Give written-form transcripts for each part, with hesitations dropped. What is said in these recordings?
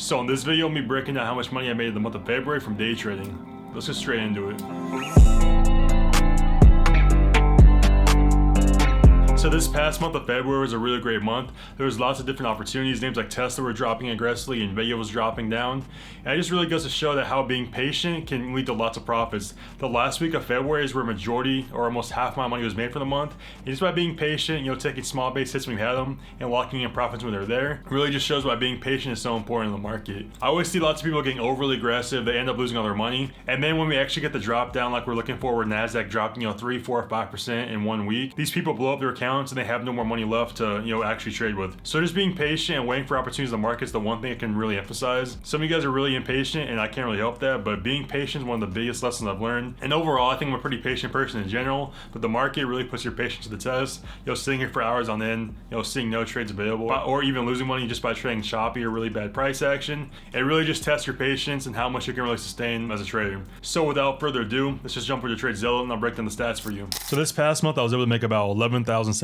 So in this video, I'm gonna be breaking down how much money I made in the month of February from day trading. Let's get straight into it. So this past month of February was a really great month. There was lots of different opportunities. Names like Tesla were dropping aggressively, Nvidia was dropping down. And it just really goes to show that how being patient can lead to lots of profits. The last week of February is where majority or almost half my money was made for the month. And just by being patient, taking small base hits when we had them and locking in profits when they're there, really just shows why being patient is so important in the market. I always see lots of people getting overly aggressive. They end up losing all their money. And then when we actually get the drop down like we're looking for, where NASDAQ dropped 3, 4, 5% in 1 week, these people blow up their accounts and they have no more money left to actually trade with. So just being patient and waiting for opportunities in the market is the one thing I can really emphasize. Some of you guys are really impatient and I can't really help that, but being patient is one of the biggest lessons I've learned. And overall, I think I'm a pretty patient person in general, but the market really puts your patience to the test. Sitting here for hours on end, seeing no trades available, or even losing money just by trading choppy or really bad price action. It really just tests your patience and how much you can really sustain as a trader. So without further ado, let's just jump into TradeZilla and I'll break down the stats for you. So this past month, I was able to make about $11,700.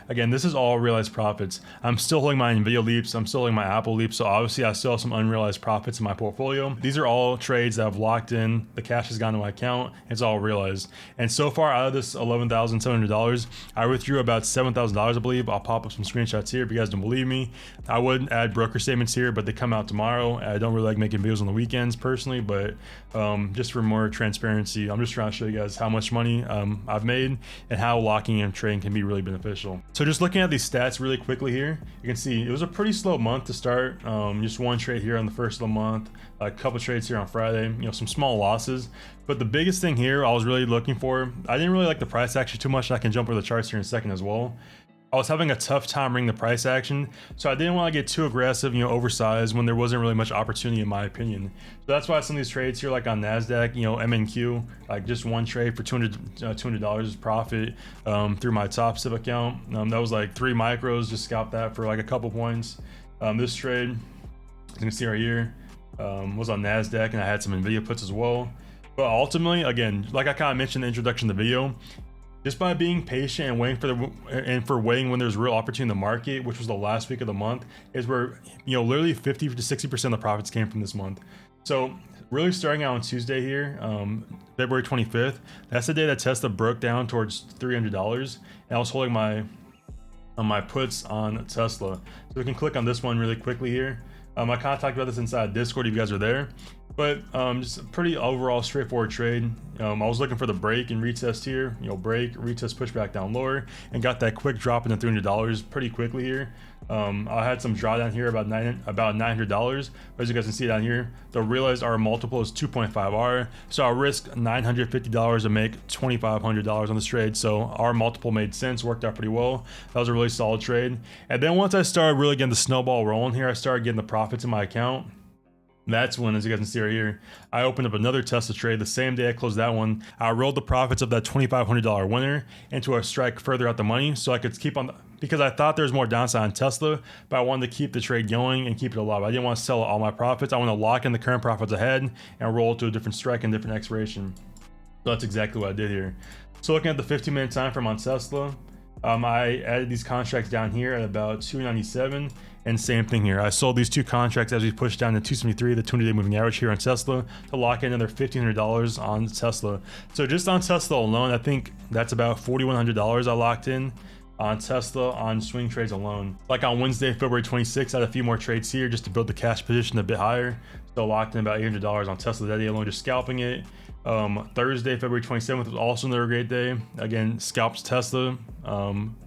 Again, this is all realized profits. I'm still holding my Nvidia leaps, I'm still holding my Apple leaps, so obviously I still have some unrealized profits in my portfolio. These are all trades that I've locked in, the cash has gone to my account, it's all realized. And so far out of this $11,700, I withdrew about $7,000, I believe. I'll pop up some screenshots here if you guys don't believe me. I would add broker statements here, but they come out tomorrow. I don't really like making videos on the weekends personally, but just for more transparency, I'm just trying to show you guys how much money I've made and how locking in trading can be really beneficial. So just looking at these stats really quickly here, you can see it was a pretty slow month to start. Just one trade here on the first of the month, a couple trades here on Friday, some small losses. But the biggest thing here I was really looking for, I didn't really like the price action too much. I can jump over the charts here in a second as well. I was having a tough time reading the price action, so I didn't want to get too aggressive, oversized when there wasn't really much opportunity in my opinion. So that's why some of these trades here, like on NASDAQ, MNQ, like just one trade for $200 profit through my Top Step account. That was like 3 micros, just scalped that for like a couple points. This trade, as you can see right here, was on NASDAQ and I had some Nvidia puts as well. But ultimately, again, like I kind of mentioned in the introduction of the video, just by being patient and waiting waiting when there's real opportunity in the market, which was the last week of the month, is where literally 50 to 60% of the profits came from this month. So really starting out on Tuesday here, February 25th, that's the day that Tesla broke down towards $300, and I was holding my puts on Tesla. So we can click on this one really quickly here. I kind of talked about this inside Discord if you guys are there, but just a pretty overall straightforward trade. I was looking for the break and retest here, break, retest, push back down lower, and got that quick drop into $300 pretty quickly here. I had some drawdown here about $900, but as you guys can see down here, the realized R multiple is 2.5R, so I risked $950 to make $2,500 on this trade. So our multiple made sense, worked out pretty well. That was a really solid trade. And then once I started really getting the snowball rolling here, I started getting the profits in my account. That's when, as you guys can see right here, I opened up another Tesla trade. The same day I closed that one, I rolled the profits of that $2,500 winner into a strike further out the money, so I could keep on, because I thought there was more downside on Tesla, but I wanted to keep the trade going and keep it alive. I didn't want to sell all my profits. I want to lock in the current profits ahead and roll to a different strike and different expiration. So that's exactly what I did here. So looking at the 15-minute time frame on Tesla, I added these contracts down here at about 297, and same thing here. I sold these 2 contracts as we pushed down to 273, the 200-day moving average here on Tesla, to lock in another $1,500 on Tesla. So just on Tesla alone, I think that's about $4,100 I locked in on Tesla on swing trades alone. Like on Wednesday, February 26th, I had a few more trades here just to build the cash position a bit higher. So locked in about $800 on Tesla that day alone, just scalping it. Thursday, February 27th was also another great day. Again, scalped Tesla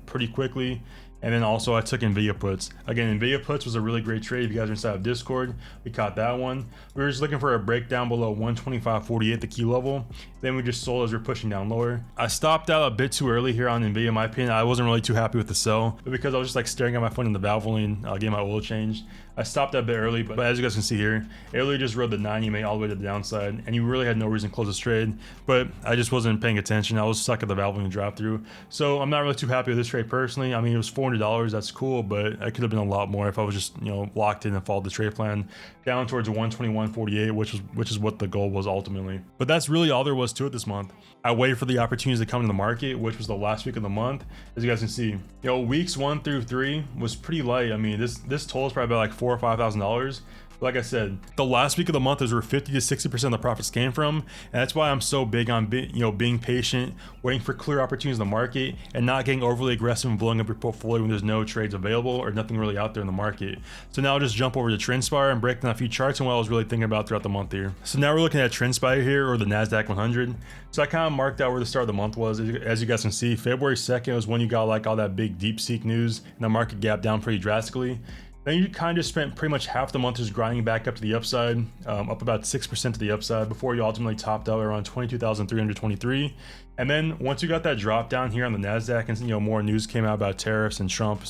pretty quickly. And then also I took Nvidia puts. Again, Nvidia puts was a really great trade. If you guys are inside of Discord, we caught that one. We were just looking for a breakdown below 125.48, the key level. Then we just sold as we're pushing down lower. I stopped out a bit too early here on Nvidia, in my opinion. I wasn't really too happy with the sell, but because I was just like staring at my phone in the Valvoline, getting my oil changed, I stopped that a bit early. But as you guys can see here, it really just rode the 9 EMA all the way to the downside, and you really had no reason to close this trade. But I just wasn't paying attention. I was stuck at the Valvoline drop through, so I'm not really too happy with this trade personally. I mean, it was $400. That's cool, but it could have been a lot more if I was just locked in and followed the trade plan down towards 121.48, which is what the goal was ultimately. But that's really all there was to it this month. I waited for the opportunities to come in the market, which was the last week of the month. As you guys can see, weeks 1 through 3 was pretty light. I mean, this total is probably about like $4,000 or $5,000. Like I said, the last week of the month is where 50 to 60% of the profits came from, and that's why I'm so big on being patient, waiting for clear opportunities in the market, and not getting overly aggressive and blowing up your portfolio when there's no trades available or nothing really out there in the market. So now I'll just jump over to TrendSpire and break down a few charts and what I was really thinking about throughout the month here. So now we're looking at TrendSpire here, or the Nasdaq 100. So I kind of marked out where the start of the month was. As you guys can see, February 2nd was when you got like all that big DeepSeek news, and the market gapped down pretty drastically. Then you kind of spent pretty much half the month just grinding back up to the upside, up about 6% to the upside before you ultimately topped out around 22,323. And then once you got that drop down here on the Nasdaq, and more news came out about tariffs and Trump,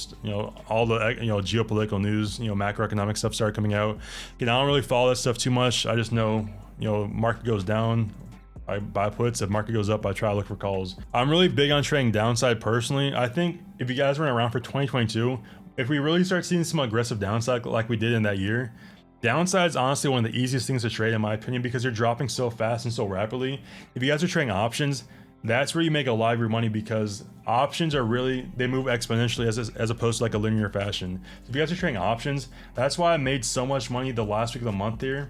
all the geopolitical news, macroeconomic stuff started coming out. I don't really follow that stuff too much. I just know market goes down, I buy puts. If market goes up, I try to look for calls. I'm really big on trading downside personally. I think if you guys weren't around for 2022, if we really start seeing some aggressive downside like we did in that year, downside is honestly one of the easiest things to trade in my opinion, because you're dropping so fast and so rapidly. If you guys are trading options, that's where you make a lot of your money, because options are they move exponentially as opposed to like a linear fashion. So if you guys are trading options, that's why I made so much money the last week of the month here,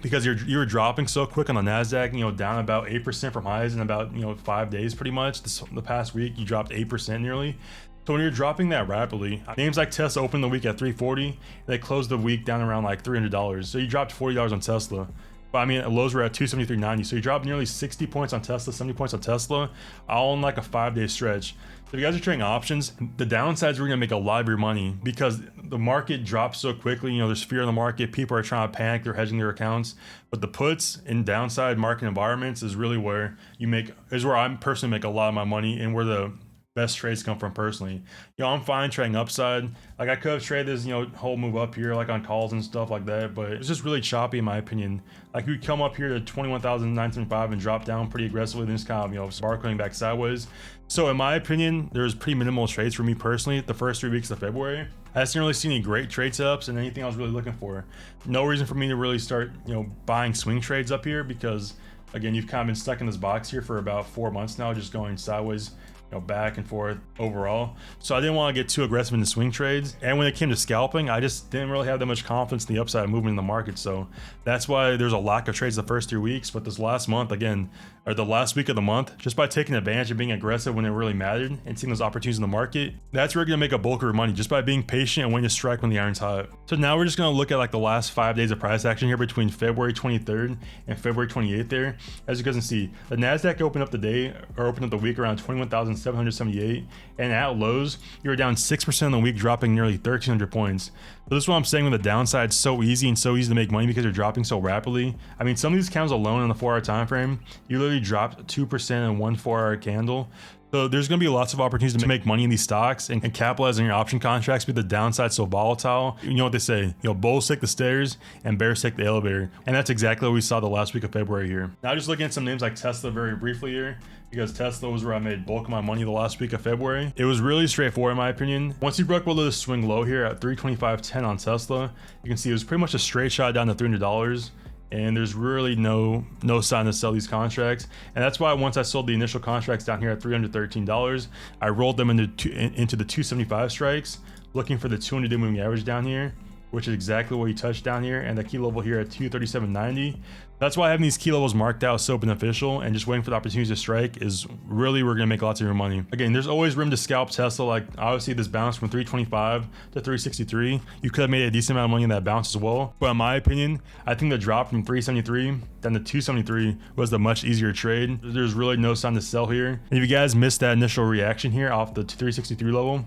because you were dropping so quick on the Nasdaq, down about 8% from highs in about 5 days pretty much. The past week you dropped 8% nearly. So when you're dropping that rapidly, names like Tesla opened the week at $340, they closed the week down around like $300. So you dropped $40 on Tesla. But I mean, lows were at $273.90. So you dropped nearly 60 points on Tesla, 70 points on Tesla, all in like a 5-day stretch. So if you guys are trading options, the downsides are gonna make a lot of your money, because the market drops so quickly. There's fear in the market. People are trying to panic. They're hedging their accounts. But the puts in downside market environments is really where I personally make a lot of my money, and where the best trades come from personally. I'm fine trading upside. Like I could have traded this, whole move up here, like on calls and stuff like that, but it's just really choppy in my opinion. Like we come up here to 21,975 and drop down pretty aggressively, then just kind of, sparkling back sideways. So in my opinion, there's pretty minimal trades for me personally the first 3 weeks of February. I just didn't really see any great trade setups and anything I was really looking for. No reason for me to really start, buying swing trades up here, because again, you've kind of been stuck in this box here for about 4 months now, just going sideways, back and forth overall. So I didn't want to get too aggressive in the swing trades, and when it came to scalping, I just didn't really have that much confidence in the upside movement in the market. So that's why there's a lack of trades the first 3 weeks. But this last month, again, or the last week of the month, just by taking advantage of being aggressive when it really mattered and seeing those opportunities in the market, that's where you're gonna make a bulk of your money, just by being patient and waiting to strike when the iron's hot. So now we're just gonna look at like the last 5 days of price action here between February 23rd and February 28th there. As you guys can see, the Nasdaq opened up the week around 21,778, and at lows you were down 6% in the week, dropping nearly 1,300 points. So this is what I'm saying, when the downside's so easy and so easy to make money because you're dropping so rapidly. I mean, some of these candles alone in the 4-hour time frame, you literally dropped 2% in one 4-hour candle. So there's going to be lots of opportunities to make money in these stocks and capitalize on your option contracts, but the downside's so volatile. You know what they say, bulls take the stairs and bears take the elevator. And that's exactly what we saw the last week of February here. Now just looking at some names like Tesla very briefly here, because Tesla was where I made bulk of my money the last week of February. It was really straightforward in my opinion. Once you broke below the swing low here at 325.10 on Tesla, you can see it was pretty much a straight shot down to $300. And there's really no sign to sell these contracts, and that's why once I sold the initial contracts down here at $313, I rolled them into the 275 strikes, looking for the 200-day moving average down here, which is exactly what you touched down here, and the key level here at 237.90. That's why having these key levels marked out is so beneficial, and just waiting for the opportunities to strike is really where you're gonna make lots of your money. Again, there's always room to scalp Tesla. Like obviously this bounce from 325 to 363, you could have made a decent amount of money in that bounce as well. But in my opinion, I think the drop from 373 down to 273 was the much easier trade. There's really no sign to sell here. And if you guys missed that initial reaction here off the 363 level,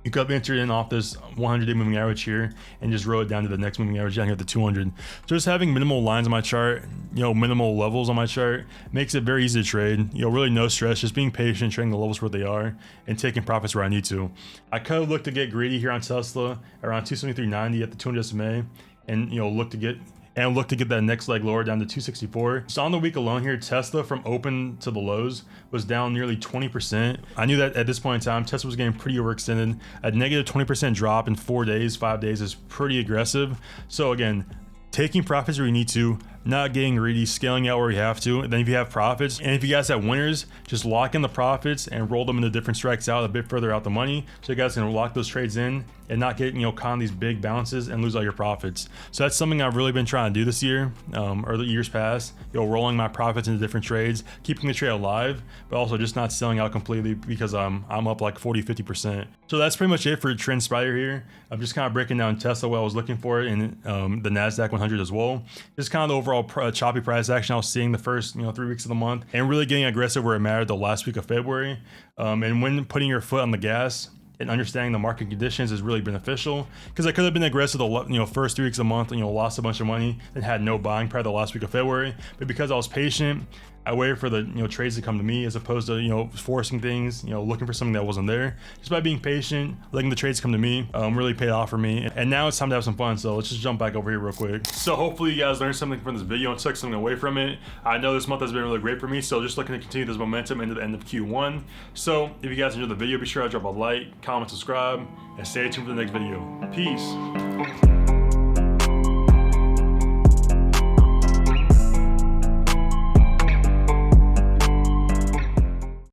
you could have entered in off this 100-day moving average here and just roll it down to the next moving average down here at the 200. So just having minimal lines on my chart, minimal levels on my chart makes it very easy to trade. Really no stress, just being patient, trading the levels where they are and taking profits where I need to. I could have looked to get greedy here on Tesla around 273.90 at the 200 SMA and look to get that next leg lower down to 264. So on the week alone here, Tesla from open to the lows was down nearly 20%. I knew that at this point in time, Tesla was getting pretty overextended. A negative 20% drop in 4 days, 5 days is pretty aggressive. So again, taking profits where you need to, not getting greedy, scaling out where you have to. And then if you have profits, and if you guys have winners, just lock in the profits and roll them into different strikes out a bit further out the money, so you guys can lock those trades in and not get, caught on these big bounces and lose all your profits. So that's something I've really been trying to do this year, or the years past, rolling my profits into different trades, keeping the trade alive, but also just not selling out completely because I'm up like 40-50%. So that's pretty much it for TrendSpider here. I'm just kind of breaking down Tesla, what I was looking for in the NASDAQ 100 as well. Just kind of the overall choppy price action I was seeing the first 3 weeks of the month, and really getting aggressive where it mattered the last week of February. And when putting your foot on the gas and understanding the market conditions is really beneficial, because I could have been aggressive the first 3 weeks of the month and lost a bunch of money and had no buying prior to the last week of February. But because I was patient, I waited for the trades to come to me as opposed to forcing things, looking for something that wasn't there. Just by being patient, letting the trades come to me, really paid off for me. And now it's time to have some fun. So let's just jump back over here real quick. So hopefully you guys learned something from this video and took something away from it. I know this month has been really great for me, so just looking to continue this momentum into the end of Q1. So if you guys enjoyed the video, be sure to drop a like, comment, subscribe, and stay tuned for the next video. Peace.